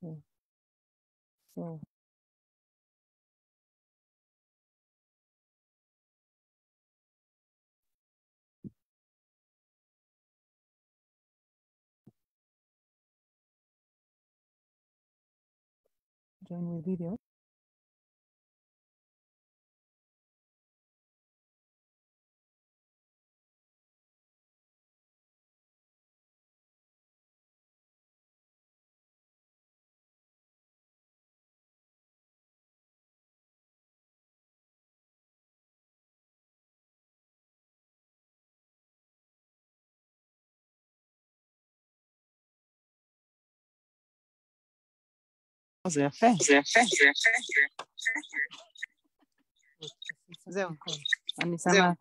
Okay. So join with video. זה יפה. זהו, אני שמה.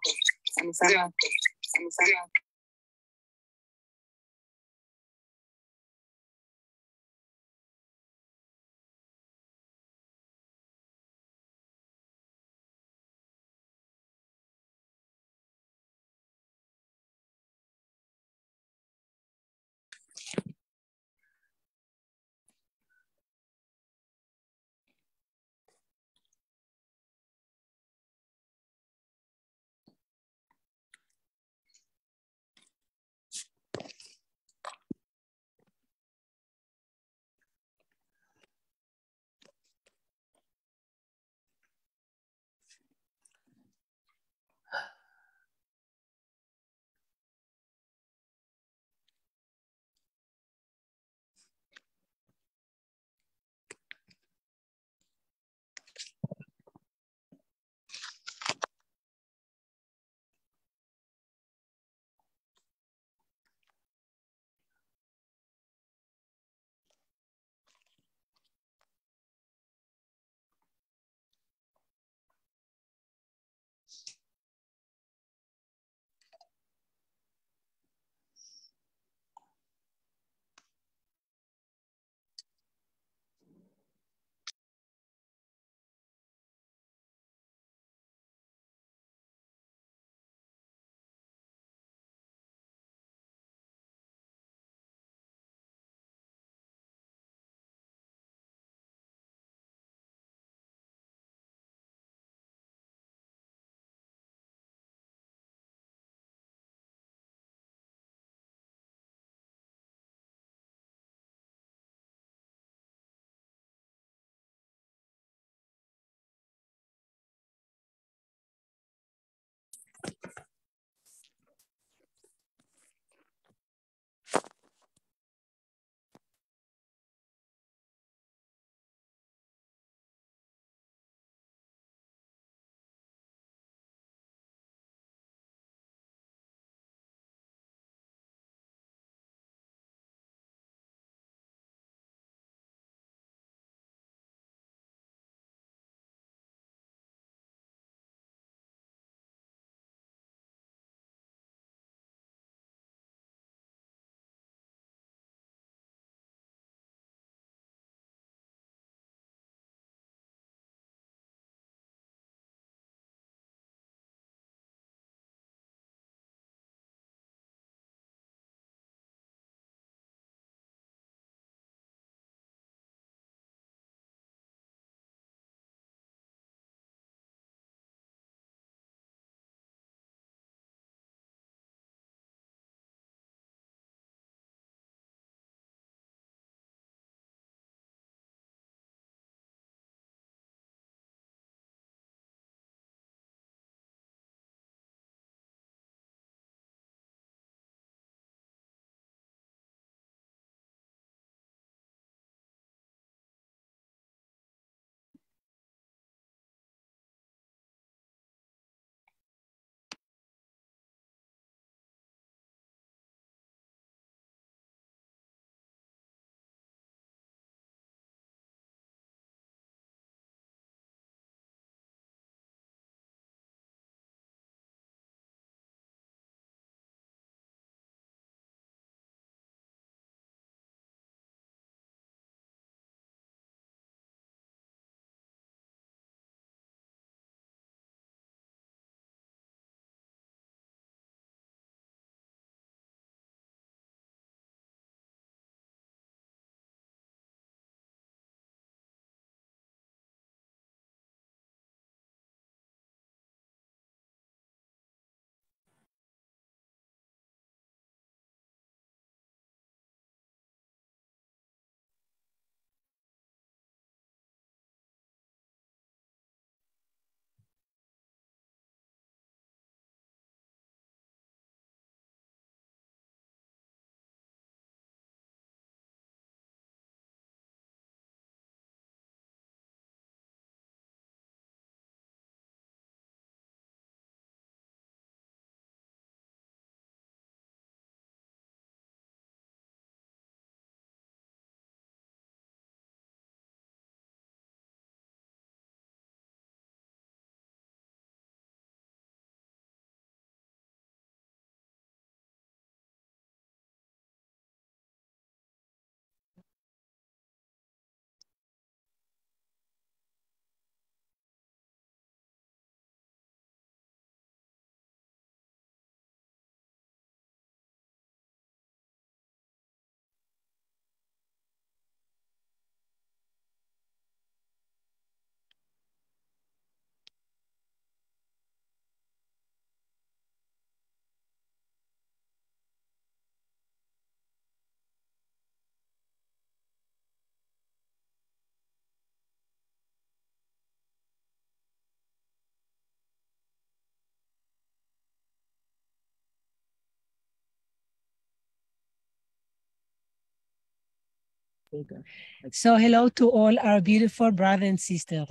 So hello to all our beautiful brothers and sisters.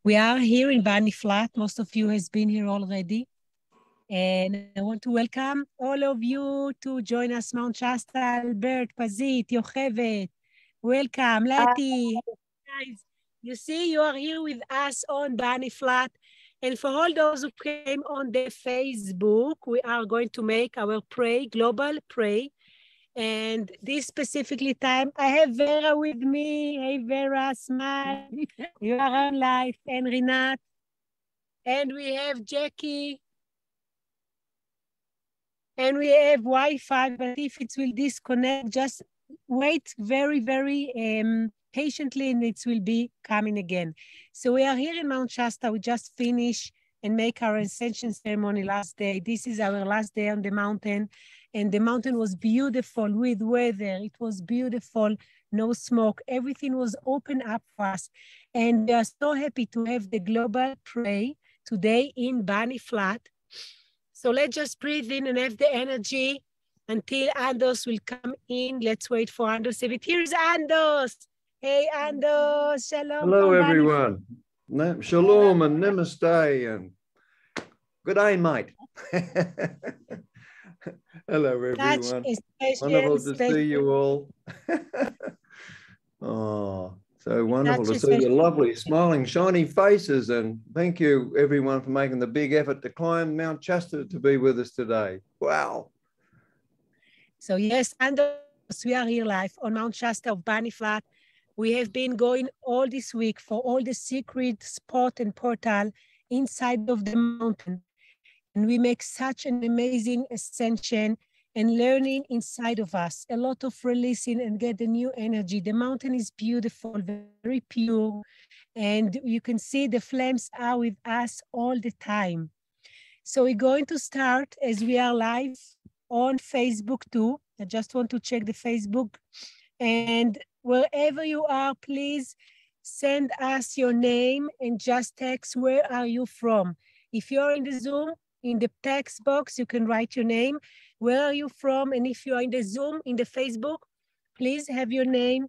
We are here in Bani Flat. Most of you has been here already. And I want to welcome all of you to join us, Mount Shasta, Albert, Pazit, Yochevet. Welcome, Letty. Guys, you see, you are here with us on Bani Flat. And for all those who came on the Facebook, we are going to make our pray, global pray. And this specifically time, I have Vera with me. Hey, Vera, smile. You are on live. And Rinat. And we have Jackie. And we have Wi-Fi, but if it will disconnect, just wait very, very patiently and it will be coming again. So we are here in Mount Shasta. We just finished and make our ascension ceremony last day. This is our last day on the mountain. And the mountain was beautiful with weather. It was beautiful, no smoke. Everything was open up for us. And we are so happy to have the global pray today in Bani Flat. So let's just breathe in and have the energy until Andos will come in. Let's wait for Andos. Here's Andos. Hey, Andos. Shalom. Hello, everyone. Shalom and namaste and good day, mate. Hello, everyone. Wonderful to see you all. Oh, so wonderful to see your lovely, smiling, shiny faces. And thank you, everyone, for making the big effort to climb Mount Shasta to be with us today. Wow. So yes, Andos, we are here live on Mount Shasta of Bani Flat. We have been going all this week for all the secret spot and portal inside of the mountain. And we make such an amazing ascension and learning inside of us, a lot of releasing and get the new energy. The mountain is beautiful, very pure. And you can see the flames are with us all the time. So we're going to start as we are live on Facebook too. I just want to check the Facebook. And wherever you are, please send us your name and just text, where are you from? If you're in the Zoom, in the text box, you can write your name. Where are you from? And if you are in the Zoom, in the Facebook, please have your name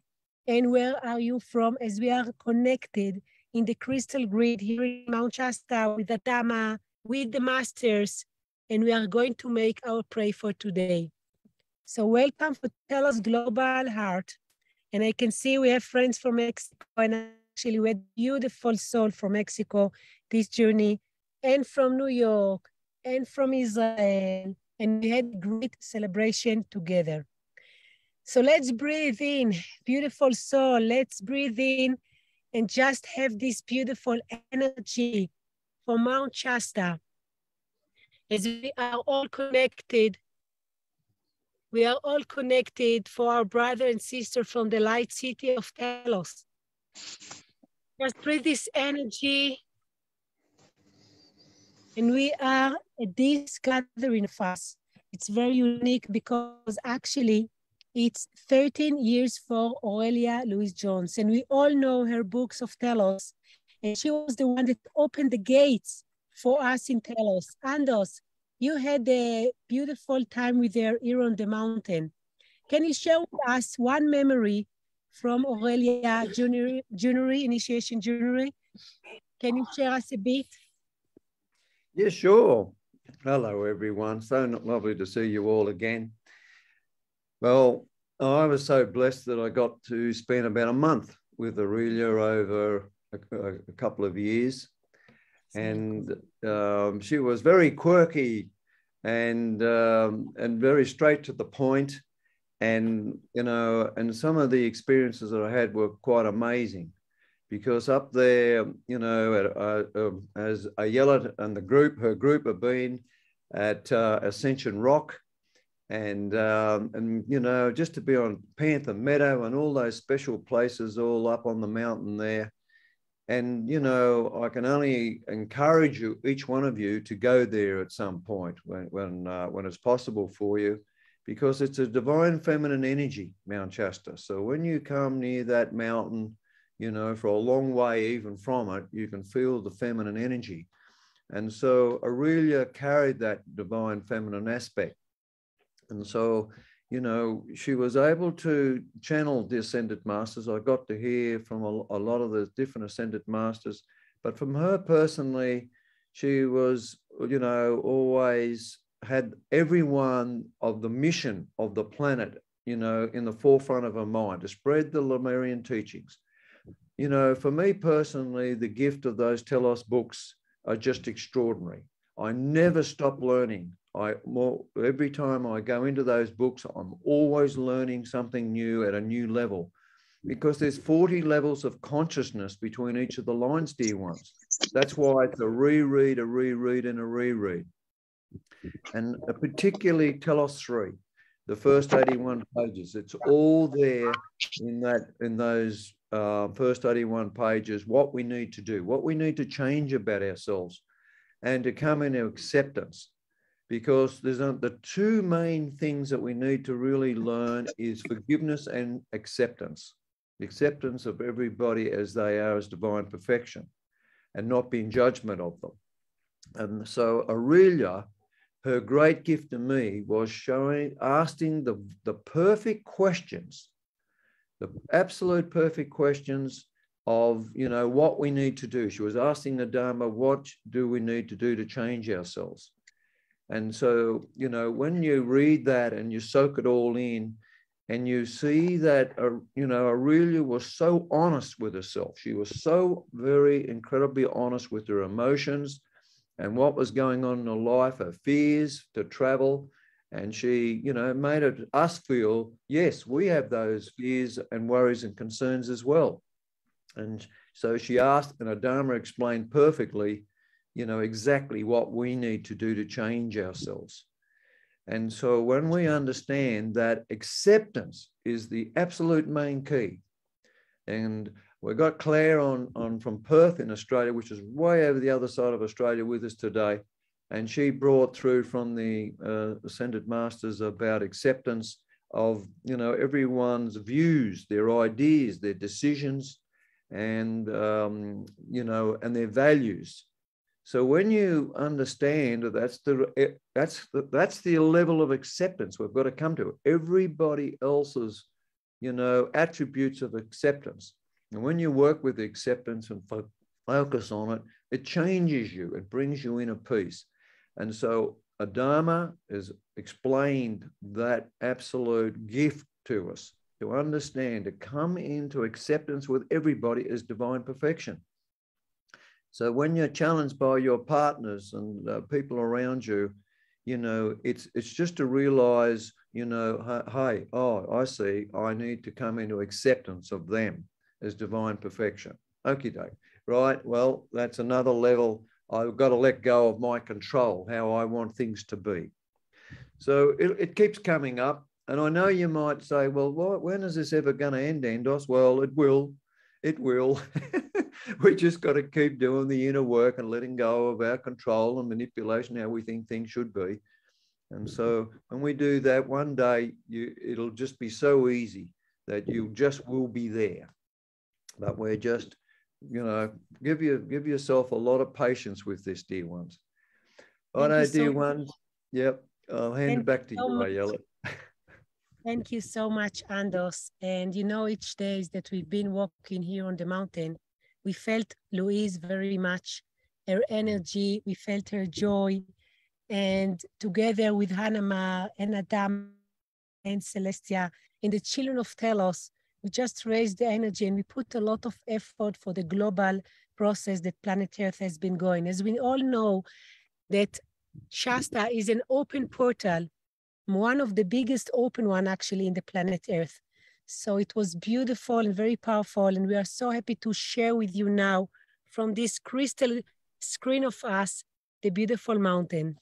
and where are you from, as we are connected in the crystal grid here in Mount Shasta with the Dhamma, with the masters, and we are going to make our pray for today. So welcome for Telos Global Heart. And I can see we have friends from Mexico, and actually we had beautiful soul from Mexico this journey, and from New York, and from Israel, and we had a great celebration together. So let's breathe in, beautiful soul, let's breathe in and just have this beautiful energy for Mount Shasta. As we are all connected, we are all connected for our brother and sister from the light city of Telos. Just breathe this energy. And we are at this gathering of us. It's very unique because actually it's 13 years for Aurelia Louise-Jones. And we all know her books of Telos. And she was the one that opened the gates for us in Telos. Andos, you had a beautiful time with her here on the mountain. Can you share with us one memory from Aurelia Junior Initiation Junior? Can you share us a bit? Yeah, sure. Hello, everyone. So lovely to see you all again. Well, I was so blessed that I got to spend about a month with Aurelia over a couple of years. And she was very quirky and very straight to the point. And, you know, and some of the experiences that I had were quite amazing. Because up there, you know, as Ayala and her group have been at Ascension Rock, and you know, just to be on Panther Meadow and all those special places all up on the mountain there. And, you know, I can only encourage you, each one of you, to go there at some point when it's possible for you, because it's a divine feminine energy, Mount Shasta. So when you come near that mountain, you know, for a long way even from it, you can feel the feminine energy. And so Aurelia carried that divine feminine aspect. And so, you know, she was able to channel the Ascended Masters. I got to hear from a lot of the different Ascended Masters, but from her personally, she was, you know, always had everyone of the mission of the planet, you know, in the forefront of her mind to spread the Lemurian teachings. You know, for me personally, the gift of those Telos books are just extraordinary. I never stop learning. Every time I go into those books, I'm always learning something new at a new level, because there's 40 levels of consciousness between each of the lines, dear ones. That's why it's a reread, a reread, and a reread. And particularly Telos 3, the first 81 pages. It's all there in those first 81 pages, what we need to do, what we need to change about ourselves, and to come into acceptance. Because there's the two main things that we need to really learn is forgiveness and acceptance. The acceptance of everybody as they are, as divine perfection, and not being judgment of them. And so Aurelia, her great gift to me was asking the perfect questions, the absolute perfect questions of, you know, what we need to do. She was asking the Dharma, what do we need to do to change ourselves? And so, you know, when you read that and you soak it all in, and you see that, you know, Aurelia was so honest with herself. She was so very incredibly honest with her emotions and what was going on in her life, her fears to travel. And she, you know, made us feel, yes, we have those fears and worries and concerns as well. And so she asked, and Dharma explained perfectly, you know, exactly what we need to do to change ourselves. And so when we understand that acceptance is the absolute main key, and we got Claire on from Perth in Australia, which is way over the other side of Australia with us today, and she brought through from the Ascended Masters about acceptance of, you know, everyone's views, their ideas, their decisions, and you know, and their values. So when you understand that that's the level of acceptance we've got to come to, everybody else's, you know, attributes of acceptance. And when you work with acceptance and focus on it, it changes you, it brings you inner peace. And so Dharma has explained that absolute gift to us, to understand, to come into acceptance with everybody as divine perfection. So when you're challenged by your partners and people around you, you know, it's just to realize, you know, hey, oh, I see, I need to come into acceptance of them as divine perfection. Okie doke, right? Well, that's another level. I've got to let go of my control, how I want things to be. So it keeps coming up. And I know you might say, well, when is this ever going to end, Endos? Well, it will. It will. We just got to keep doing the inner work and letting go of our control and manipulation, how we think things should be. And so when we do that, one day it'll just be so easy that you just will be there. But we're just, you know, give yourself a lot of patience with this, dear ones. I know, dear ones. Yep. I'll hand it back to you, Ayala. Thank you so much, Andos. And you know, each day that we've been walking here on the mountain, we felt Louise very much, her energy, we felt her joy. And together with Hanama and Adam and Celestia and the children of Telos, we just raised the energy and we put a lot of effort for the global process that planet Earth has been going. As we all know that Shasta is an open portal, one of the biggest open one actually in the planet Earth. So it was beautiful and very powerful. And we are so happy to share with you now from this crystal screen of us, the beautiful mountain.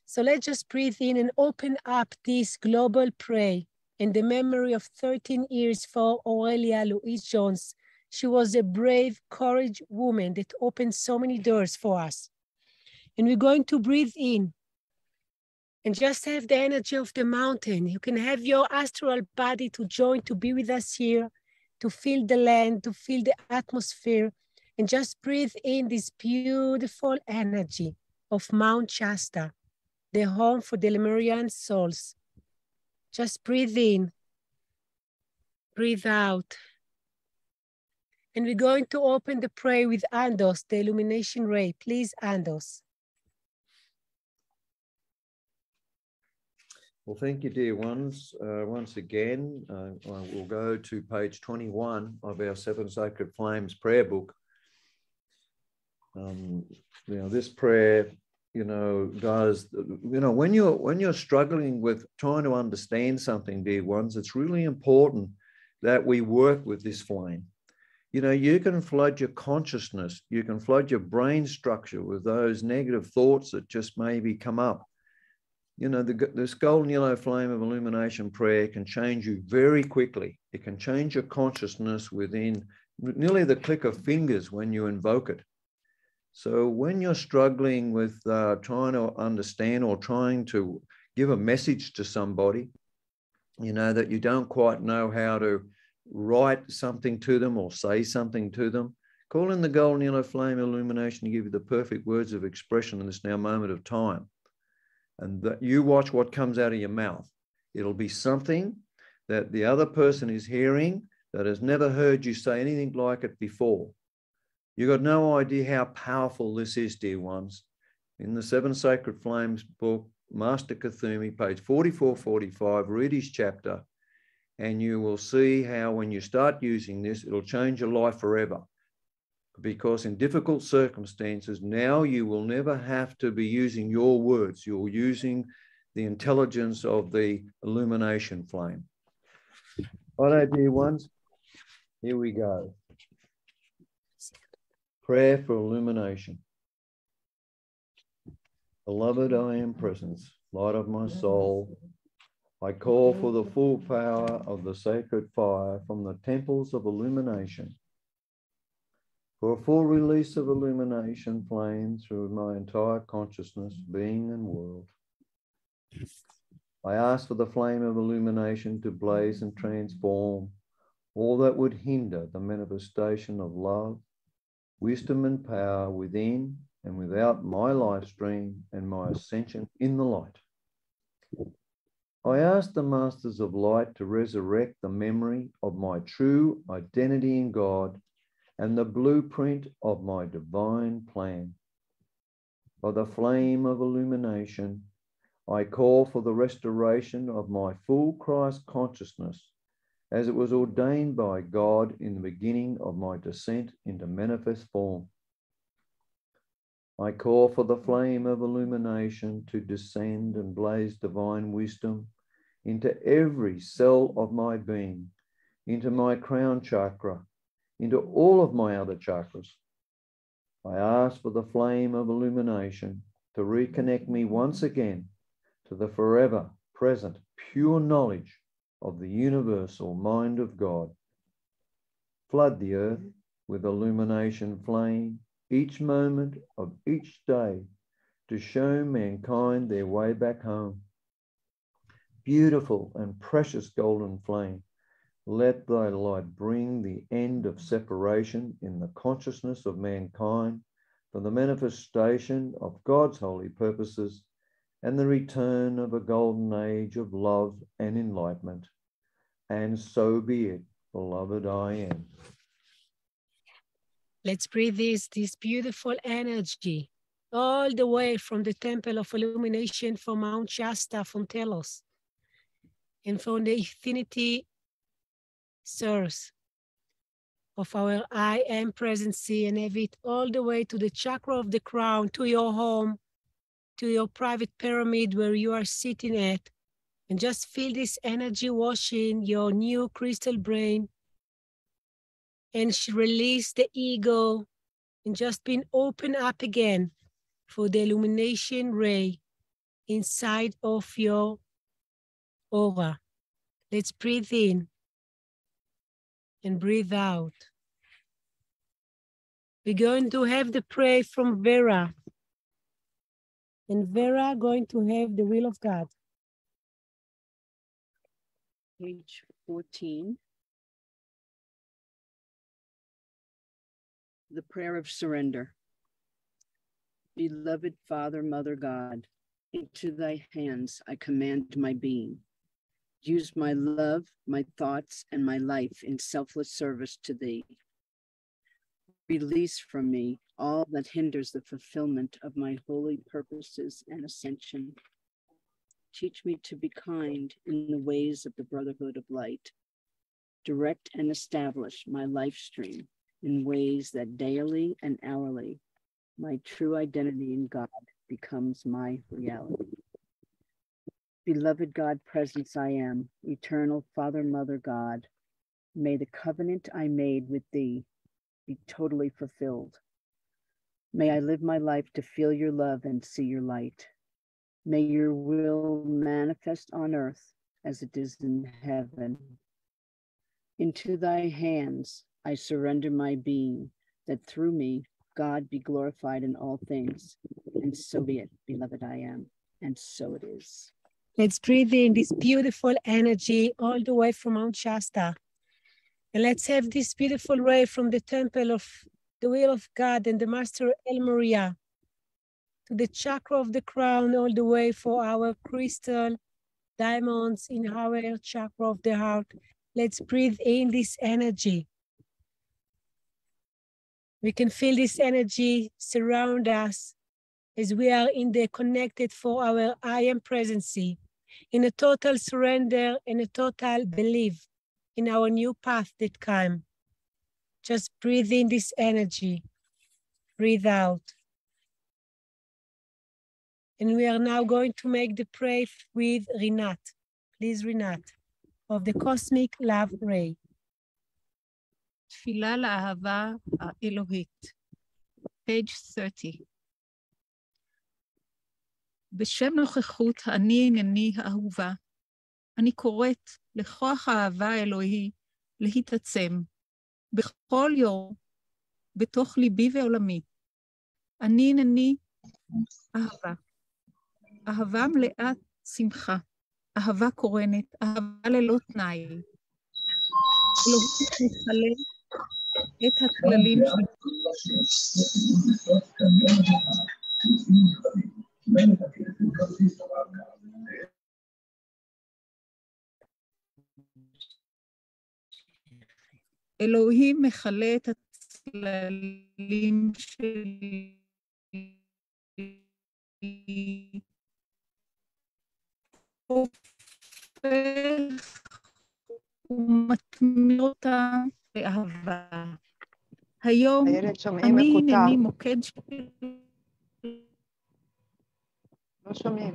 So let's just breathe in and open up this global prayer in the memory of 13 years for Aurelia Louise Jones. She was a brave, courageous woman that opened so many doors for us. And we're going to breathe in and just have the energy of the mountain. You can have your astral body to join, to be with us here, to feel the land, to feel the atmosphere, and just breathe in this beautiful energy of Mount Shasta, the home for the Lemurian souls. Just breathe in, breathe out. And we're going to open the prayer with Andos, the illumination ray. Please, Andos. Well, thank you, dear ones. Once again, we'll go to page 21 of our Seven Sacred Flames prayer book. This prayer, does, when you're struggling with trying to understand something, dear ones, it's really important that we work with this flame. You can flood your consciousness, you can flood your brain structure with those negative thoughts that just maybe come up. This golden yellow flame of illumination prayer can change you very quickly. It can change your consciousness within nearly the click of fingers when you invoke it. So when you're struggling with trying to understand or trying to give a message to somebody, that you don't quite know how to write something to them or say something to them, call in the golden yellow flame illumination to give you the perfect words of expression in this now moment of time. And that you watch what comes out of your mouth. It'll be something that the other person is hearing that has never heard you say anything like it before. You've got no idea how powerful this is, dear ones. In the Seven Sacred Flames book, Master Kuthumi, page 44-45, read his chapter, and you will see how when you start using this, it'll change your life forever. Because in difficult circumstances, now you will never have to be using your words. You're using the intelligence of the illumination flame. All right, dear ones, here we go. Prayer for illumination. Beloved, I am presence, light of my soul. I call for the full power of the sacred fire from the temples of illumination, for a full release of illumination flame through my entire consciousness, being and world. I ask for the flame of illumination to blaze and transform all that would hinder the manifestation of love, wisdom and power within and without my life stream and my ascension in the light. I ask the Masters of Light to resurrect the memory of my true identity in God and the blueprint of my divine plan. By the flame of illumination, I call for the restoration of my full Christ consciousness as it was ordained by God in the beginning of my descent into manifest form. I call for the flame of illumination to descend and blaze divine wisdom into every cell of my being, into my crown chakra, into all of my other chakras. I ask for the flame of illumination to reconnect me once again to the forever present pure knowledge of the universal mind of God. Flood the earth with illumination flame each moment of each day to show mankind their way back home. Beautiful and precious golden flame, let thy light bring the end of separation in the consciousness of mankind for the manifestation of God's holy purposes and the return of a golden age of love and enlightenment. And so be it, beloved I am. Let's breathe this beautiful energy all the way from the Temple of Illumination, from Mount Shasta, from Telos, and from the infinity source of our I am presence, and have it all the way to the chakra of the crown, to your home, to your private pyramid where you are sitting at, and just feel this energy washing your new crystal brain, and release the ego and just being open up again for the illumination ray inside of your aura. Let's breathe in and breathe out. We're going to have the prayer from Vera. And Vera going to have the will of God. Page 14. The prayer of surrender. Beloved Father, Mother God, into thy hands I command my being. use my love, my thoughts, and my life in selfless service to thee. Release from me all that hinders the fulfillment of my holy purposes and ascension. Teach me to be kind in the ways of the brotherhood of light. Direct and establish my life stream in ways that daily and hourly my true identity in God becomes my reality. Beloved God, presence I am, eternal Father, Mother, God, may the covenant I made with thee be totally fulfilled. May I live my life to feel your love and see your light. May your will manifest on earth as it is in heaven. Into thy hands I surrender my being, that through me God be glorified in all things. And so be it, beloved I am. And so it is. Let's breathe in this beautiful energy all the way from Mount Shasta. And let's have this beautiful ray from the temple of the will of God and the master lemuria to the chakra of the crown, all the way for our crystal diamonds in our chakra of the heart. Let's breathe in this energy. We can feel this energy surround us as we are in the connected for our I am presency, in a total surrender and a total belief in our new path that came. Just breathe in this energy, breathe out. And we are now going to make the prayer with Rinat. Please, Rinat, of the Cosmic Love Ray. תפילה לאהבה האלוהית, page 30. בשם נוכחות אני הנני האהובה, אני קוראת לכוח האהבה האלוהי להתעצם בכל יום בתוך ליבי ועולמי. אני הנני אהבה, אהבה מלאת שמחה, אהבה קורנת, אהבה ללא תנאי. אלוהים מחלל את הכללים אלוהים מחלל את הצללים שלי הופך ומטמיר אותם באהבה. היום אני הנני מוקד לא שומעים.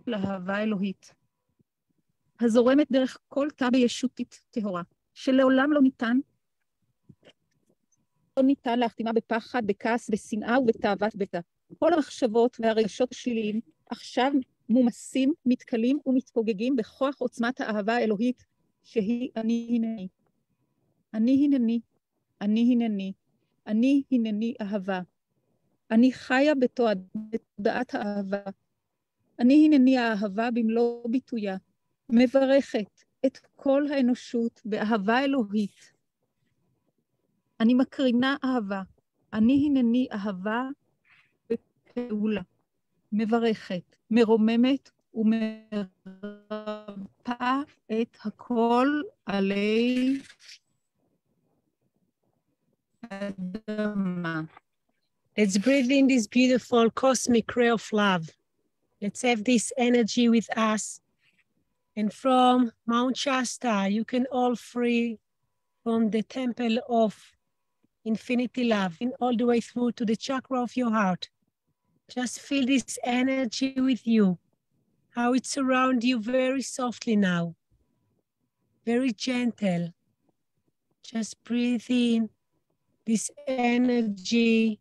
לאהבה אלוהית, הזורמת דרך כל תא בישותית טהורה, שלעולם לא ניתן להחתימה בפחד, בכעס, בשנאה ובתאוות בצע. כל המחשבות והרגשות השליליים עכשיו מומסים, מתכלים ומתפוגגים בכוח עוצמת האהבה האלוהית, שהיא אני הנני. אני הנני, אני הנני, אני הנני אהבה. אני חיה בתודעת האהבה. אני הנני האהבה במלוא ביטויה, מברכת את כל האנושות באהבה אלוהית. אני מקרינה אהבה. אני הנני אהבה בפעולה, מברכת, מרוממת ומרפאה את הכל עלי אדמה. Let's breathe in this beautiful cosmic ray of love. Let's have this energy with us. And from Mount Shasta, you can all free from the temple of infinity love and all the way through to the chakra of your heart. Just feel this energy with you, how it surrounds you very softly now, very gentle. Just breathe in this energy.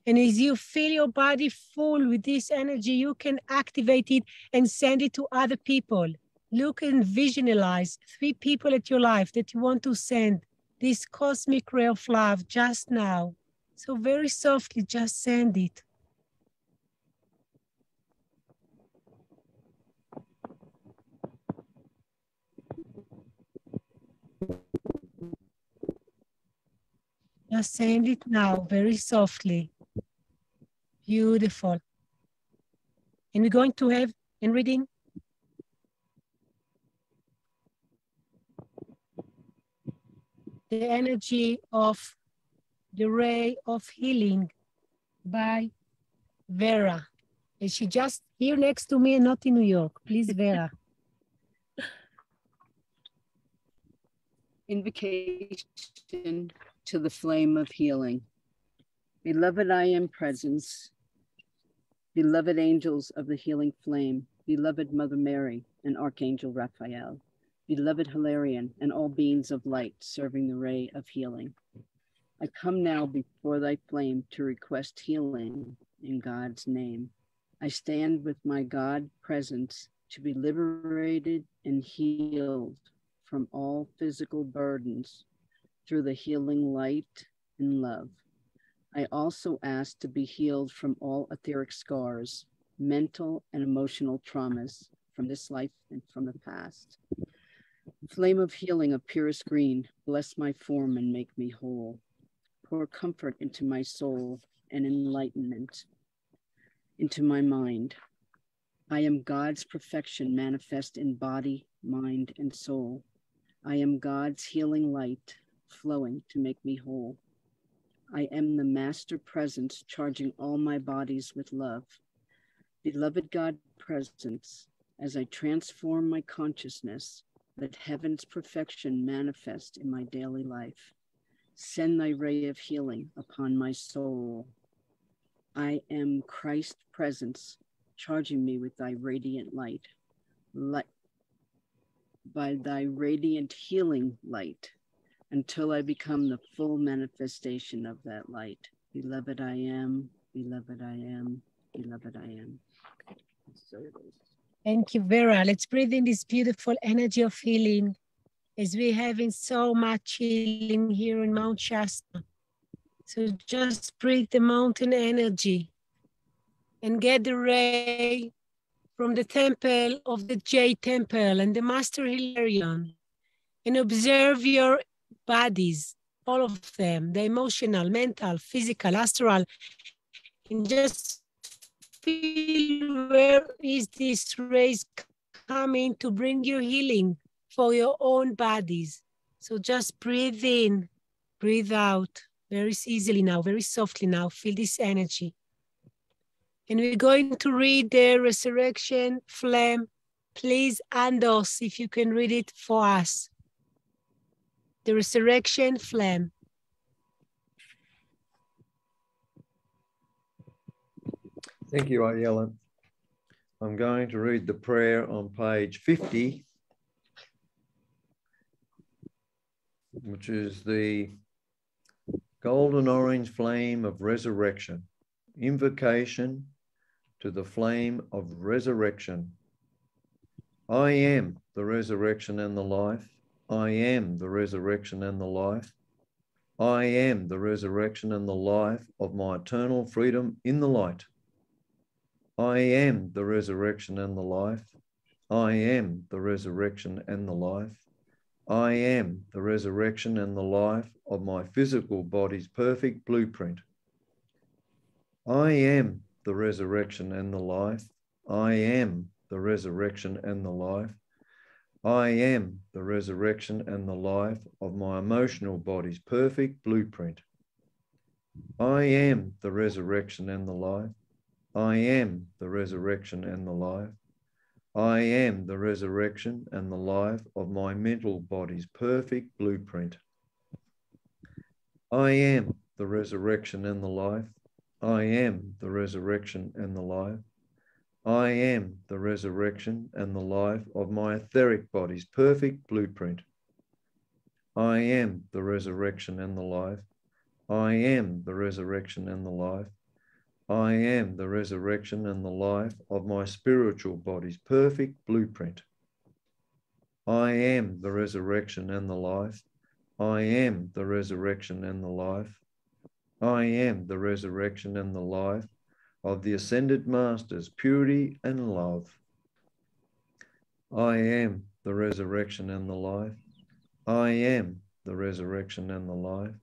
And as you feel your body full with this energy, you can activate it and send it to other people. Look and visualize 3 people at your life that you want to send this cosmic ray of love just now. So very softly, just send it. Just send it now, very softly. Beautiful. And we're going to have, in reading, the energy of the ray of healing by Vera. And she just here next to me and not in New York. Please, Vera. Invocation to the flame of healing. Beloved, I am presence. Beloved angels of the healing flame. Beloved Mother Mary and Archangel Raphael. Beloved Hilarion and all beings of light serving the ray of healing. I come now before thy flame to request healing in God's name. I stand with my God presence to be liberated and healed from all physical burdens through the healing light and love. I also ask to be healed from all etheric scars, mental and emotional traumas from this life and from the past. Flame of healing of purest green, bless my form and make me whole. Pour comfort into my soul and enlightenment into my mind. I am God's perfection manifest in body, mind, and soul. I am God's healing light flowing to make me whole. I am the master presence charging all my bodies with love. Beloved God presence, as I transform my consciousness, let heaven's perfection manifest in my daily life. Send thy ray of healing upon my soul. I am Christ presence, charging me with thy radiant light. By thy radiant healing light, until I become the full manifestation of that light. Beloved I am, beloved I am, beloved I am. So it is. Thank you, Vera. Let's breathe in this beautiful energy of healing as we're having so much healing here in Mount Shasta. So just breathe the mountain energy and get the ray from the temple of the Jade Temple and the Master Hilarion, and observe your bodies, all of them, the emotional, mental, physical, astral, and just feel where is this rays coming to bring you healing for your own bodies. So just breathe in, breathe out, very easily now, very softly now, feel this energy. And we're going to read the resurrection flame. Please, Andos, if you can read it for us. The resurrection flame. Thank you, Ayala. I'm going to read the prayer on page 50, which is the golden orange flame of resurrection. Invocation to the flame of resurrection. I am the resurrection and the life. I am the resurrection and the life. I am the resurrection and the life of my eternal freedom in the light. I am the resurrection and the life. I am the resurrection and the life. I am the resurrection and the life of my physical body's perfect blueprint. I am the resurrection and the life. I am the resurrection and the life. I am the resurrection and the life of my emotional body's perfect blueprint. I am the resurrection and the life. I am the resurrection and the life. I am the resurrection and the life of my mental body's perfect blueprint. I am the resurrection and the life. I am the resurrection and the life. I am the resurrection and the life of my etheric body's perfect blueprint. I am the resurrection and the life. I am the resurrection and the life. I am the resurrection and the life of my spiritual body's perfect blueprint. I am the resurrection and the life. I am the resurrection and the life. I am the resurrection and the life of the ascended masters, purity and love. I am the resurrection and the life. I am the resurrection and the life.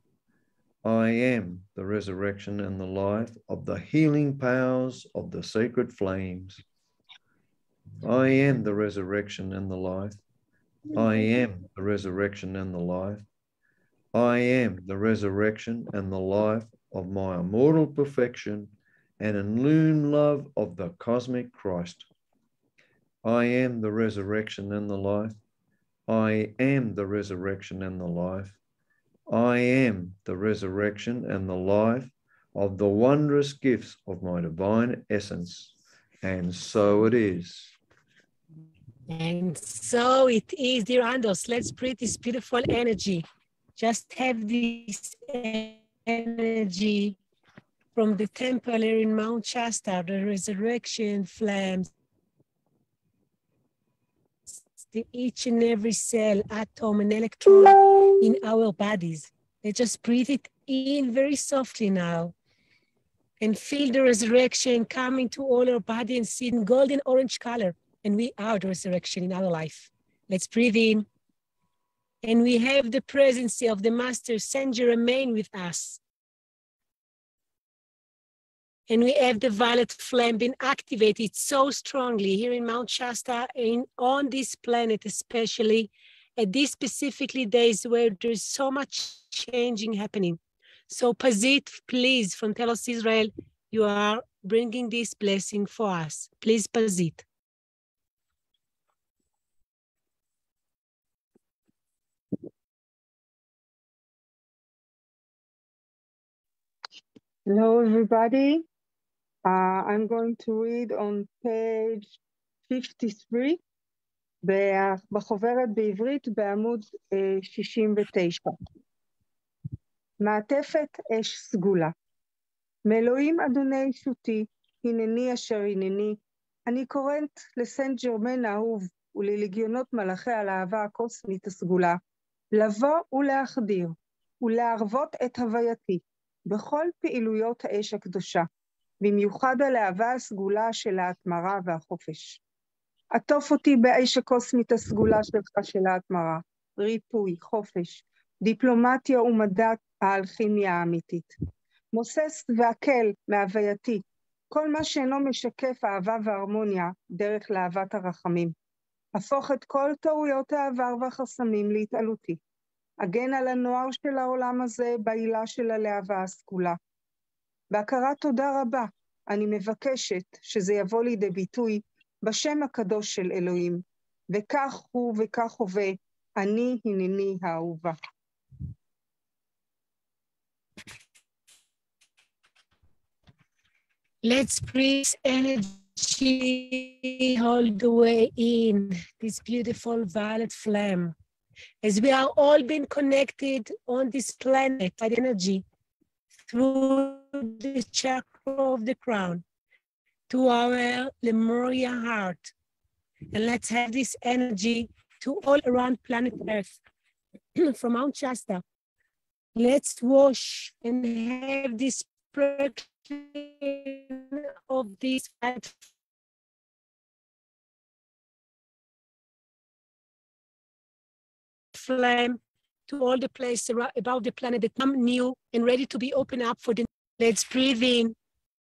I am the resurrection and the life of the healing powers of the sacred flames. I am the resurrection and the life. I am the resurrection and the life. I am the resurrection and the life of my immortal perfection and illumined love of the cosmic Christ. I am the resurrection and the life. I am the resurrection and the life. I am the resurrection and the life of the wondrous gifts of my divine essence. And so it is. And so it is, dear Andos. Let's breathe this beautiful energy. Just have this energy from the temple here in Mount Shasta, the resurrection flames, each and every cell, atom, and electron in our bodies. Let's just breathe it in very softly now and feel the resurrection coming to all our body and see in golden orange color. And we are the resurrection in our life. Let's breathe in. And we have the presence of the Master Saint Germain with us. And we have the violet flame being activated so strongly here in Mount Shasta and on this planet, especially at these specifically days where there's so much changing happening. So Pazit, please, from Telos, Israel, you are bringing this blessing for us. Please, Pazit. Hello, everybody. I'm going to read on page 53 בחוברת בעברית בעמוד 69. מעטפת אש סגולה. מאלוהים אדוני ישותי, הנני אשר הנני, אני קוראת לסנט ג'רמן האהוב וללגיונות מלאכי על האהבה הקוסמית הסגולה, לבוא ולהחדיר ולהרוות את הווייתי בכל פעילויות האש הקדושה, במיוחד על האהבה הסגולה של ההתמרה והחופש. עטוף אותי באש הקוסמית הסגולה שלך של ההתמרה, ריפוי, חופש, דיפלומטיה ומדע האלכימיה האמיתית. מוסס והקל מהווייתי, כל מה שאינו משקף אהבה והרמוניה דרך לאהבת הרחמים. הפוך את כל טעויות העבר והחסמים להתעלותי. הגן על הנוער של העולם הזה בעילה של הלהבה הסגולה. בהכרת תודה רבה, אני מבקשת שזה יבוא לידי ביטוי בשם הקדוש של אלוהים, וכך הוא וכך הווה, אני הנני האהובה. Let's breathe energy all the way in, this beautiful violet flame. As we are all being connected on this planet by the energy through the chakra of the crown to our lemuria heart. And let's have this energy to all around planet Earth from Mount Shasta. Let's wash and have this practice of this flame to all the places about the planet that come new and ready to be opened up for the. Let's breathe in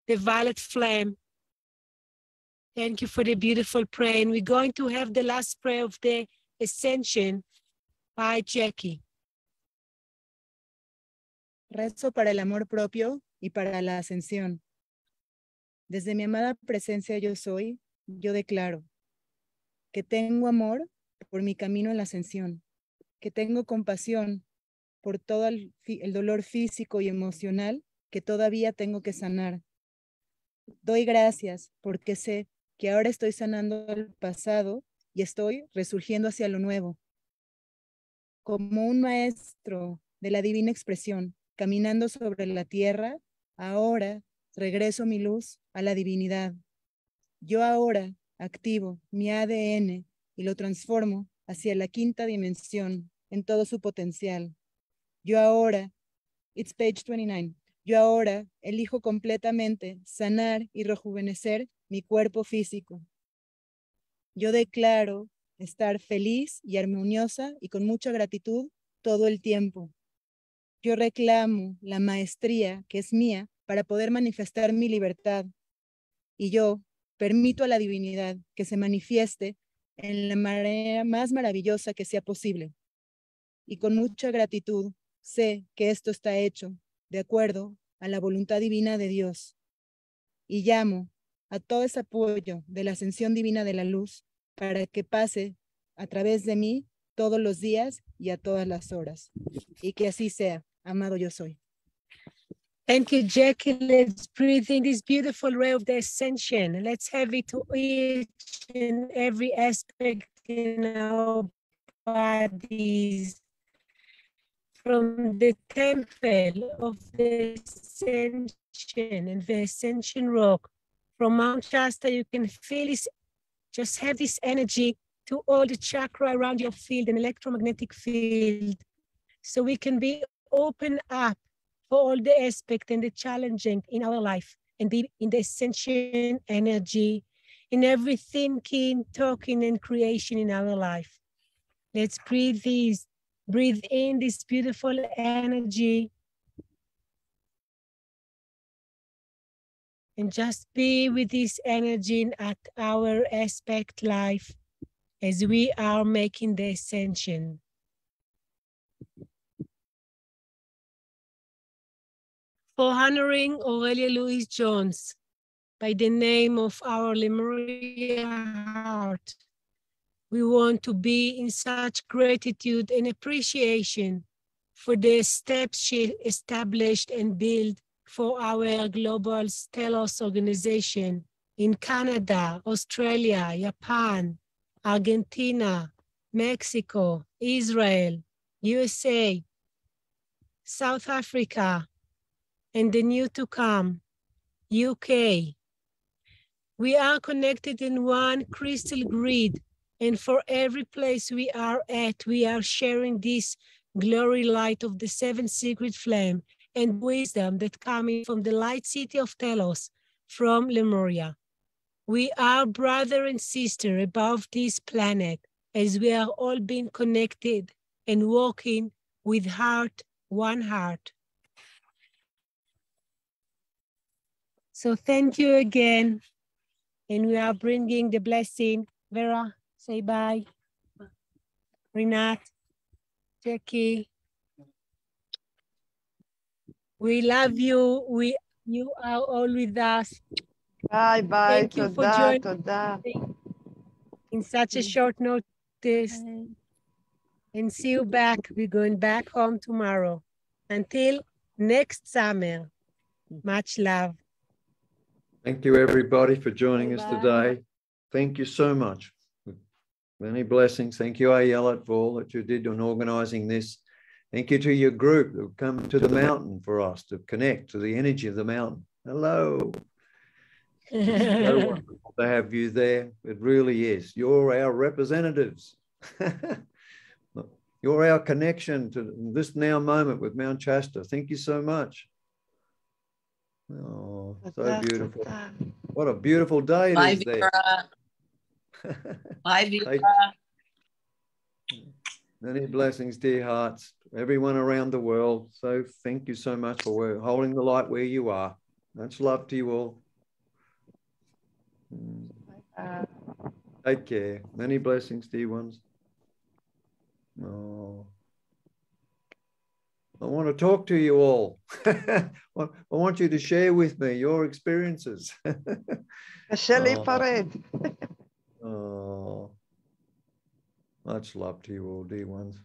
the violet flame. Thank you for the beautiful prayer. And we're going to have the last prayer of the ascension by Jackie. Rezo para el amor propio y para la ascensión. Desde mi amada presencia yo soy, yo declaro que tengo amor por mi camino en la ascensión, que tengo compasión por todo el dolor físico y emocional que todavía tengo que sanar. Doy gracias porque sé que ahora estoy sanando el pasado y estoy resurgiendo hacia lo nuevo. Como un maestro de la divina expresión, caminando sobre la tierra, ahora regreso mi luz a la divinidad. Yo ahora activo mi ADN y lo transformo hacia la quinta dimensión en todo su potencial. Yo ahora, it's page 29, yo ahora elijo completamente sanar y rejuvenecer mi cuerpo físico. Yo declaro estar feliz y armoniosa y con mucha gratitud todo el tiempo. Yo reclamo la maestría que es mía para poder manifestar mi libertad. Y yo permito a la divinidad que se manifieste en la manera más maravillosa que sea posible. Y con mucha gratitud sé que esto está hecho de acuerdo a la voluntad divina de Dios y llamo a todo ese apoyo de la ascensión divina de la luz para que pase a través de mí todos los días y a todas las horas. Y que así sea, amado yo soy. Thank you, Jackie. Let's breathe in this beautiful ray of the ascension. Let's have it to each and every aspect in our bodies. From the temple of the ascension and the ascension rock, from Mount Shasta, you can feel this, just have this energy to all the chakra around your field, an electromagnetic field. So we can be open up for all the aspect and the challenging in our life and be in the ascension energy, in every thinking, talking, and creation in our life. Let's breathe these. Breathe in this beautiful energy and just be with this energy at our aspect life as we are making the ascension. For honoring Aurelia Louise Jones by the name of our Lemuria heart, we want to be in such gratitude and appreciation for the steps she established and built for our global Telos organization in Canada, Australia, Japan, Argentina, Mexico, Israel, USA, South Africa, and the new to come, UK. We are connected in one crystal grid, and for every place we are at, we are sharing this glory light of the seven secret flame and wisdom that coming from the light city of Telos, from Lemuria. We are brother and sister above this planet, as we are all being connected and walking with heart, one heart. So thank you again. And we are bringing the blessing. Vera, say bye. Rinat, Jackie. We love you. You are all with us. Bye bye. Thank you for joining toda. in such a short notice. And see you back. We're going back home tomorrow. Until next summer. Much love. Thank you, everybody, for joining us today. Thank you so much. Many blessings. Thank you, Ayala, for all that you did in organizing this. Thank you to your group who come to the mountain for us to connect to the energy of the mountain. Hello. It's so wonderful to have you there. It really is. You're our representatives. You're our connection to this now moment with Mount Shasta. Thank you so much. Oh, so beautiful. What a beautiful day it is there. Bye, Vera. Many blessings, dear hearts, everyone around the world. So thank you so much for holding the light where you are. Much love to you all. Take care. Many blessings, dear ones. Oh. I want to talk to you all. I want you to share with me your experiences. Oh, much love to you all, dear ones.